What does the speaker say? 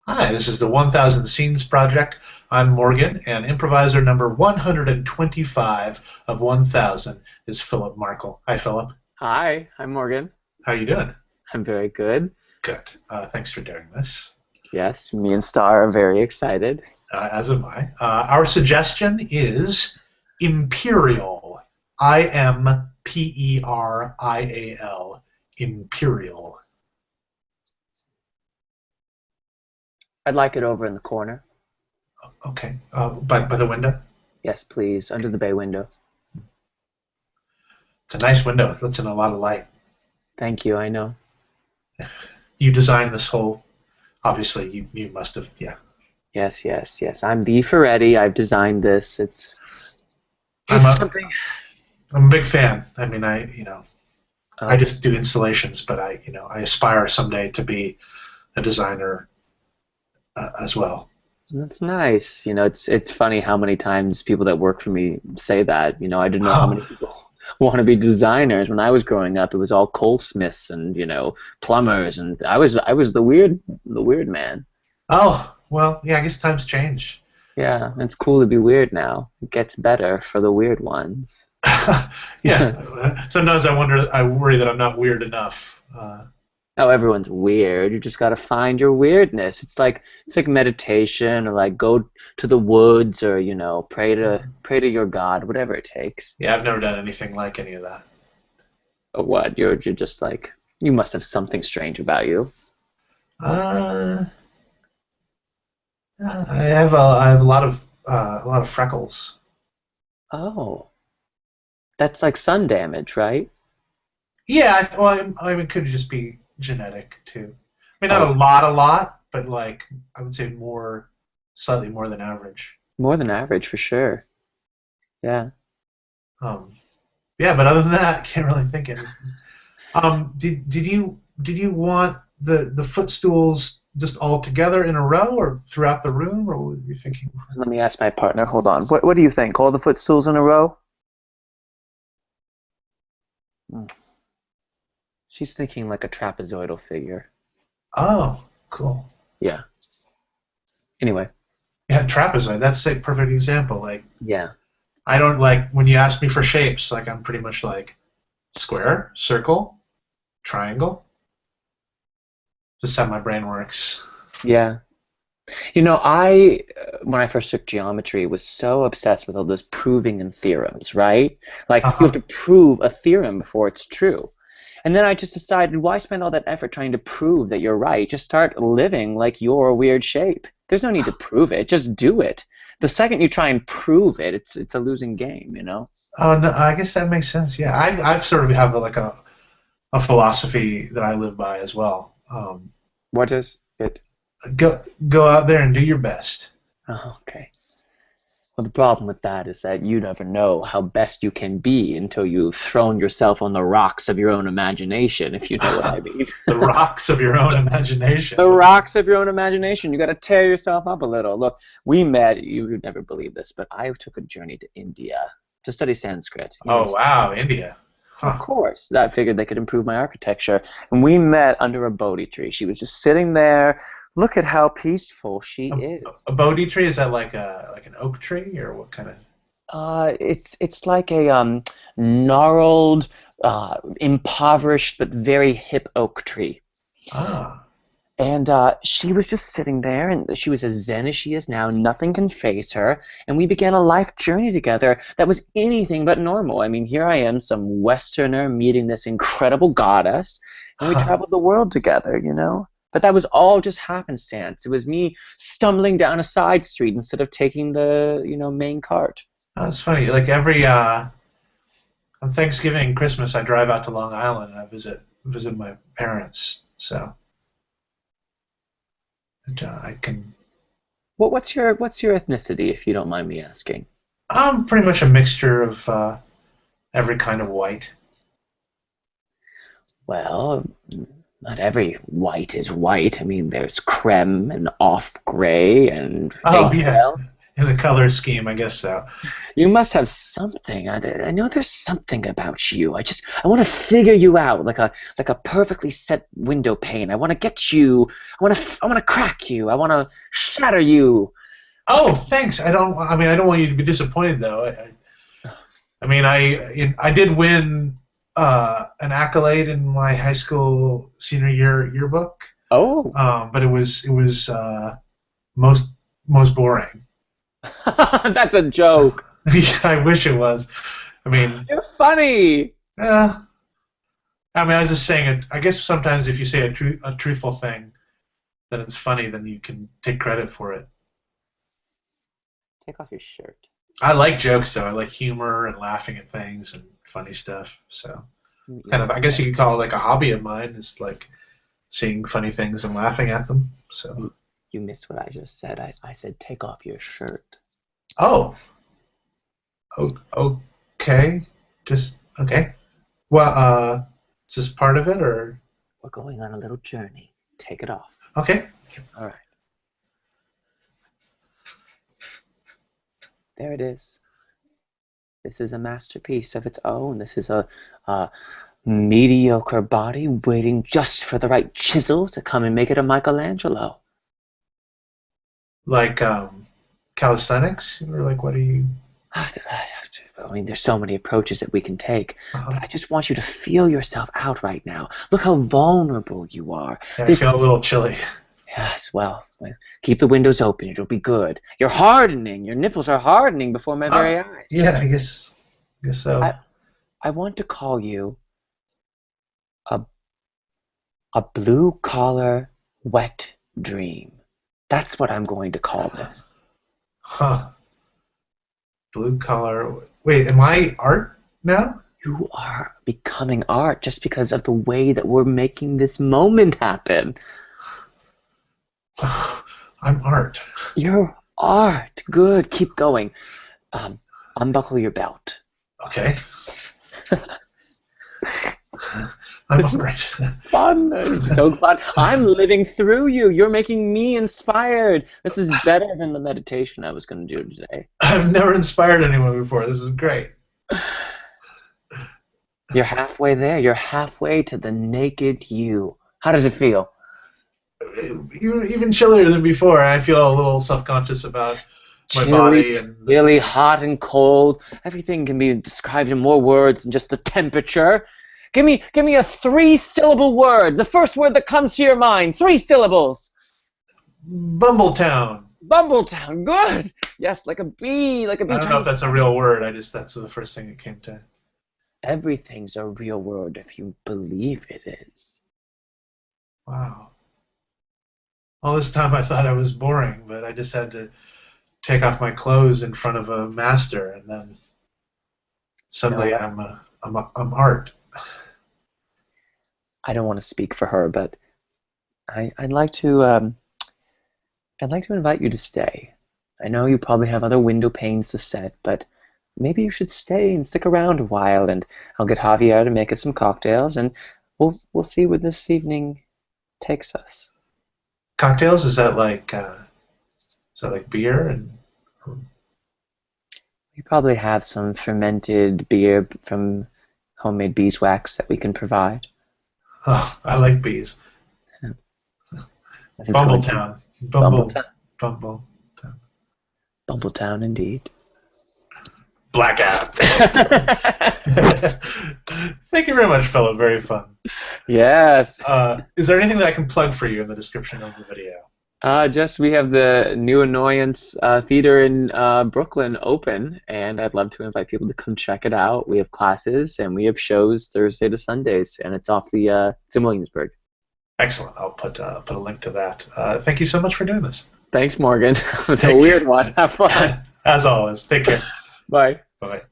Hi, this is the 1000 Scenes Project. I'm Morgan, and improviser number 125 of 1000 is Philip Markle. Hi, Philip. Hi, I'm Morgan. How are you doing? I'm very good. Good. Thanks for doing this. Yes, me and Star are very excited. As am I. Our suggestion is Imperial. Imperial. Imperial. I'd like it over in the corner. Okay. By the window? Yes, please, under the bay window. It's a nice window. It lets in a lot of light. Thank you, I know. You designed this whole. Obviously, you must have. Yeah. Yes, yes, yes. I'm the Ferretti. I've designed this. It's I'm it's a something. I'm a big fan. I mean, I Oh, just do installations, but I aspire someday to be a designer as well. that's nice. It's funny how many times people that work for me say that. I didn't know how many people want to be designers. When I was growing up, it was all coalsmiths and plumbers, and I was the weird man. Oh, well, yeah. I guess times change. Yeah, it's cool to be weird now. It gets better for the weird ones. Yeah. Sometimes I worry that I'm not weird enough. Oh, everyone's weird. You just gotta find your weirdness. It's like meditation or like go to the woods or pray to your God, whatever it takes. Yeah, I've never done anything like any of that. Or what? You're just like you must have something strange about you. Uh, I have a lot of freckles. Oh, that's like sun damage, right? Yeah, I mean, it could just be genetic too. I mean, not Oh, a lot, but like I would say slightly more than average. more than average for sure. Yeah. Um, yeah, but other than that, I can't really think of anything. Did you want the footstools just all together in a row, or throughout the room, or what were you thinking? Let me ask my partner. Hold on. What do you think? All the footstools in a row? Hmm. She's thinking like a trapezoidal figure. Oh, cool. Yeah. Anyway, Yeah, trapezoid. That's a perfect example. Like yeah. I don't like when you ask me for shapes. Like I'm pretty much like square, circle, triangle. Just how my brain works. Yeah. When I first took geometry, was so obsessed with all those proving and theorems, right? Like, you have Uh-huh. to prove a theorem before it's true. And then I just decided, why spend all that effort trying to prove that you're right? Just start living like you're a weird shape. There's no need to prove it. Just do it. The second you try and prove it, it's a losing game. Oh no, I guess that makes sense. Yeah, I've sort of have like a philosophy that I live by as well. What is it? Go out there and do your best. Oh, okay. Well, the problem with that is that you never know how best you can be until you've thrown yourself on the rocks of your own imagination, if you know what I mean. The rocks of your own The imagination. rocks of your own imagination. You got to tear yourself up a little. Look, we met, you would never believe this, but I took a journey to India to study Sanskrit. Oh Yes. wow, India. Of Huh. course. I figured they could improve my architecture. And we met under a Bodhi tree. She was just sitting there. Look at how peaceful she A, is. a Bodhi tree, is that like an oak tree or what kind of? It's like a gnarled, impoverished but very hip oak tree. Ah. And she was just sitting there, and she was as zen as she is now. Nothing can phase her. And we began a life journey together that was anything but normal. I mean, here I am, some Westerner meeting this incredible goddess, and we Huh. traveled the world together. But that was all just happenstance. It was me stumbling down a side street instead of taking the main cart. That's funny. Like on Thanksgiving and Christmas, I drive out to Long Island and I visit my parents. So I can. What's your ethnicity, if you don't mind me asking? I'm pretty much a mixture of every kind of white. Well, not every white is white. I mean, there's creme and off gray and Oh yeah, eggshell. In the color scheme, I guess so. You must have something. I know there's something about you. I want to figure you out like a perfectly set window pane. I want to get you. I want to crack you. I want to shatter you. Oh, thanks. I don't want you to be disappointed though. I did win an accolade in my high school senior year yearbook. Oh, But it was most boring. that's a So, joke. yeah, I wish it was. I mean, You're funny. yeah. I was just saying it. I guess sometimes if you say a truthful thing, then it's funny. Then you can take credit for it. Take off your shirt. I like jokes though. I like humor and laughing at things and funny stuff. So You kind of, missed I guess you could call it like a hobby of mine. Is like seeing funny things and laughing at them. So. you missed what I just said. I said take off your shirt. Oh. Okay. Just okay. Well, is this part of it or? We're going on a little journey. Take it off. Okay. All right. There it is. This is a masterpiece of its own. This is a mediocre body waiting just for the right chisel to come and make it a Michelangelo. Like calisthenics or like what are you? I mean, there's so many approaches that we can take, Uh-huh. but I just want you to feel yourself out right now. Look how vulnerable you are. Yeah, I This, feel a little chilly. yes, well, keep the windows open. It'll be good. You're hardening. Your nipples are hardening before my very eyes. Yeah, I guess so. I want to call you a blue collar wet dream. That's what I'm going to call this. Huh. Blue collar. Wait, am I art now? You are becoming art just because of the way that we're making this moment happen. I'm art. You're art. Good. Keep going. Unbuckle your belt. Okay. I'm This is art. fun. It's so fun. I'm living through you. You're making me inspired. This is better than the meditation I was going to do today. I've never inspired anyone before. This is great. You're halfway there. You're halfway to the naked you. How does it feel? Even chillier than before. I feel a little self-conscious about my Chilly, body and really hot and cold. Everything can be described in more words than just the temperature. Give me a 3-syllable word. The first word that comes to your mind. 3 syllables. Bumbletown. Bumbletown. Good. Yes, like a bee. Like a bee. I don't know if that's a real word. That's the first thing that came to. Everything's a real word if you believe it is. Wow. All this time I thought I was boring, but I just had to take off my clothes in front of a master, and then suddenly I'm art. I don't want to speak for her, but I'd like to invite you to stay. I know you probably have other window panes to set, but maybe you should stay and stick around a while, and I'll get Javier to make us some cocktails, and we'll see where this evening takes us. Cocktails? Is that like beer and? We probably have some fermented beer from homemade beeswax that we can provide. Oh, I like bees. This is going to- Bumbletown. Bumbletown. Bumbletown. Bumbletown, indeed. Blackout. Thank you very much, fellow. Very fun. Yes. Is there anything that I can plug for you in the description of the video? Just we have the New Annoyance Theater in Brooklyn open, and I'd love to invite people to come check it out. We have classes and we have shows Thursday to Sundays, and it's off the it's in Williamsburg. Excellent. I'll put a link to that. Thank you so much for doing this. Thanks, Morgan. It was a weird one. Have fun. As always. Take care. Bye. Bye.